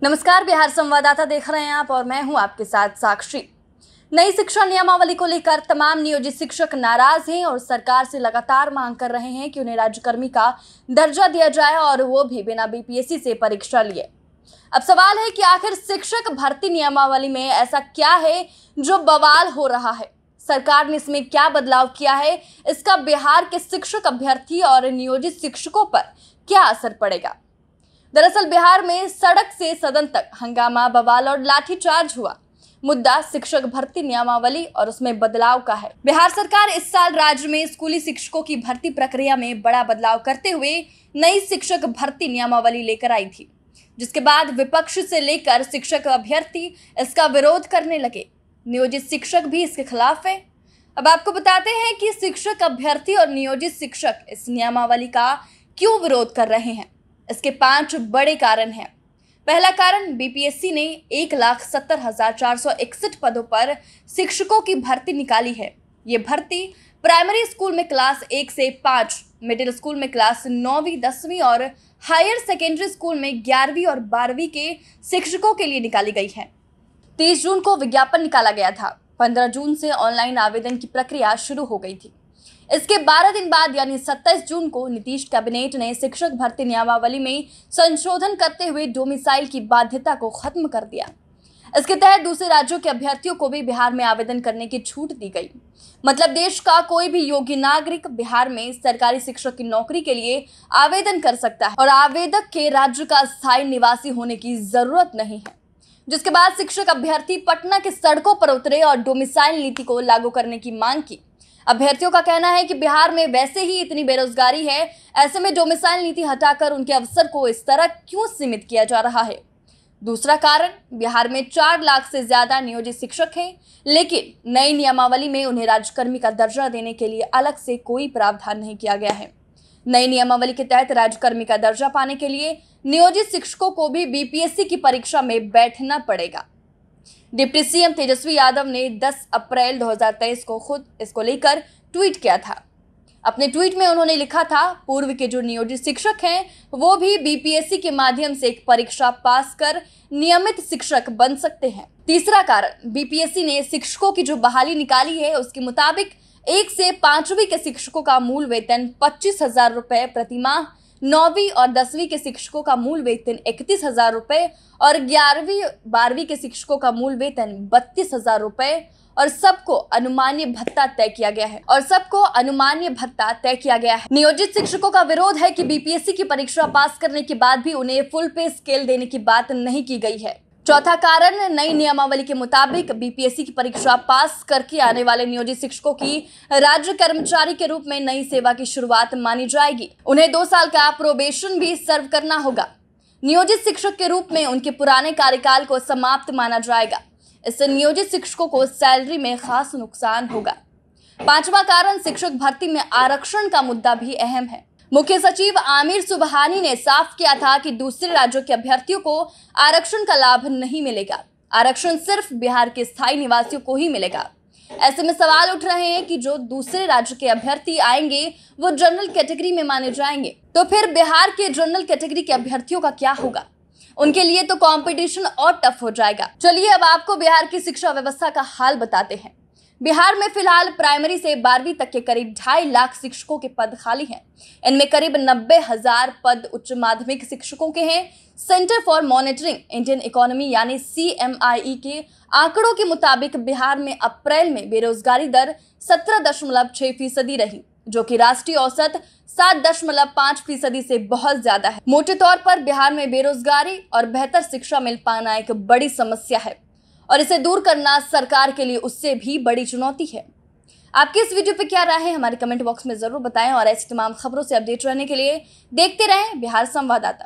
नमस्कार, बिहार संवाददाता देख रहे हैं आप और मैं हूं आपके साथ साक्षी। नई शिक्षा नियमावली को लेकर तमाम नियोजित शिक्षक नाराज हैं और सरकार से लगातार मांग कर रहे हैं कि उन्हें राज्यकर्मी का दर्जा दिया जाए और वो भी बिना बीपीएससी से परीक्षा लिए। अब सवाल है कि आखिर शिक्षक भर्ती नियमावली में ऐसा क्या है जो बवाल हो रहा है? सरकार ने इसमें क्या बदलाव किया है? इसका बिहार के शिक्षक अभ्यर्थी और नियोजित शिक्षकों पर क्या असर पड़ेगा? दरअसल बिहार में सड़क से सदन तक हंगामा, बवाल और लाठीचार्ज हुआ। मुद्दा शिक्षक भर्ती नियमावली और उसमें बदलाव का है। बिहार सरकार इस साल राज्य में स्कूली शिक्षकों की भर्ती प्रक्रिया में बड़ा बदलाव करते हुए नई शिक्षक भर्ती नियमावली लेकर आई थी, जिसके बाद विपक्ष से लेकर शिक्षक अभ्यर्थी इसका विरोध करने लगे। नियोजित शिक्षक भी इसके खिलाफ है। अब आपको बताते हैं कि शिक्षक अभ्यर्थी और नियोजित शिक्षक इस नियमावली का क्यों विरोध कर रहे हैं। इसके 5 बड़े कारण हैं। पहला कारण, बीपीएससी ने 1,70,461 पदों पर शिक्षकों की भर्ती निकाली है। ये भर्ती प्राइमरी स्कूल में क्लास 1 से 5, मिडिल स्कूल में क्लास 9वीं 10वीं और हायर सेकेंडरी स्कूल में 11वीं और 12वीं के शिक्षकों के लिए निकाली गई है। 30 जून को विज्ञापन निकाला गया था। 15 जून से ऑनलाइन आवेदन की प्रक्रिया शुरू हो गई थी। इसके 12 दिन बाद यानी 27 जून को नीतीश कैबिनेट ने शिक्षक भर्ती नियमावली में संशोधन करते हुए डोमिसाइल की बाध्यता को खत्म कर दिया। इसके तहत दूसरे राज्यों के अभ्यर्थियों को भी बिहार में आवेदन करने की छूट दी गई। मतलब देश का कोई भी योग्य नागरिक बिहार में सरकारी शिक्षक की नौकरी के लिए आवेदन कर सकता है और आवेदक के राज्य का स्थायी निवासी होने की जरूरत नहीं है। जिसके बाद शिक्षक अभ्यर्थी पटना के सड़कों पर उतरे और डोमिसाइल नीति को लागू करने की मांग की। अभ्यर्थियों का कहना है कि बिहार में वैसे ही इतनी बेरोजगारी है, ऐसे में डोमिसाइल नीति हटाकर उनके अवसर को इस तरह क्यों सीमित किया जा रहा है। दूसरा कारण, बिहार में 4 लाख से ज्यादा नियोजित शिक्षक हैं, लेकिन नई नियमावली में उन्हें राज्यकर्मी का दर्जा देने के लिए अलग से कोई प्रावधान नहीं किया गया है। नई नियमावली के तहत राज्यकर्मी का दर्जा पाने के लिए नियोजित शिक्षकों को भी बीपीएससी की परीक्षा में बैठना पड़ेगा। डिप्टी सीएम तेजस्वी यादव ने 10 अप्रैल 2023 को खुद इसको लेकर ट्वीट किया था। अपने ट्वीट में उन्होंने लिखा था, पूर्व के जो नियोजित शिक्षक हैं वो भी बीपीएससी के माध्यम से एक परीक्षा पास कर नियमित शिक्षक बन सकते हैं। तीसरा कारण, बीपीएससी ने शिक्षकों की जो बहाली निकाली है उसके मुताबिक 1 से 5वीं के शिक्षकों का मूल वेतन 25,000 रुपए प्रति माह, 9वीं और 10वीं के शिक्षकों का मूल वेतन 31,000 रुपए और 11वीं 12वीं के शिक्षकों का मूल वेतन 32,000 रुपए और सबको अनुमान्य भत्ता तय किया गया है। नियोजित शिक्षकों का विरोध है कि बीपीएससी की परीक्षा पास करने के बाद भी उन्हें फुल पे स्केल देने की बात नहीं की गई है। चौथा कारण, नई नियमावली के मुताबिक बीपीएससी की परीक्षा पास करके आने वाले नियोजित शिक्षकों की राज्य कर्मचारी के रूप में नई सेवा की शुरुआत मानी जाएगी। उन्हें 2 साल का प्रोबेशन भी सर्व करना होगा। नियोजित शिक्षक के रूप में उनके पुराने कार्यकाल को समाप्त माना जाएगा। इससे नियोजित शिक्षकों को सैलरी में खास नुकसान होगा। 5वां कारण, शिक्षक भर्ती में आरक्षण का मुद्दा भी अहम है। मुख्य सचिव आमिर सुबहानी ने साफ किया था कि दूसरे राज्यों के अभ्यर्थियों को आरक्षण का लाभ नहीं मिलेगा। आरक्षण सिर्फ बिहार के स्थायी निवासियों को ही मिलेगा। ऐसे में सवाल उठ रहे हैं कि जो दूसरे राज्य के अभ्यर्थी आएंगे वो जनरल कैटेगरी में माने जाएंगे, तो फिर बिहार के जनरल कैटेगरी के अभ्यर्थियों का क्या होगा? उनके लिए तो कंपटीशन और टफ हो जाएगा। चलिए अब आपको बिहार की शिक्षा व्यवस्था का हाल बताते हैं। बिहार में फिलहाल प्राइमरी से 12वीं तक के करीब 2.5 लाख शिक्षकों के पद खाली हैं। इनमें करीब 90,000 पद उच्च माध्यमिक शिक्षकों के हैं। Centre for monitoring Indian economy यानी CMIE के आंकड़ों के मुताबिक बिहार में अप्रैल में बेरोजगारी दर 17.6% रही, जो कि राष्ट्रीय औसत 7.5% से बहुत ज्यादा है। मोटे तौर पर बिहार में बेरोजगारी और बेहतर शिक्षा मिल पाना एक बड़ी समस्या है और इसे दूर करना सरकार के लिए उससे भी बड़ी चुनौती है। आपकी इस वीडियो पे क्या राय है हमारे कमेंट बॉक्स में जरूर बताएं और ऐसी तमाम खबरों से अपडेट रहने के लिए देखते रहें बिहार संवाददाता।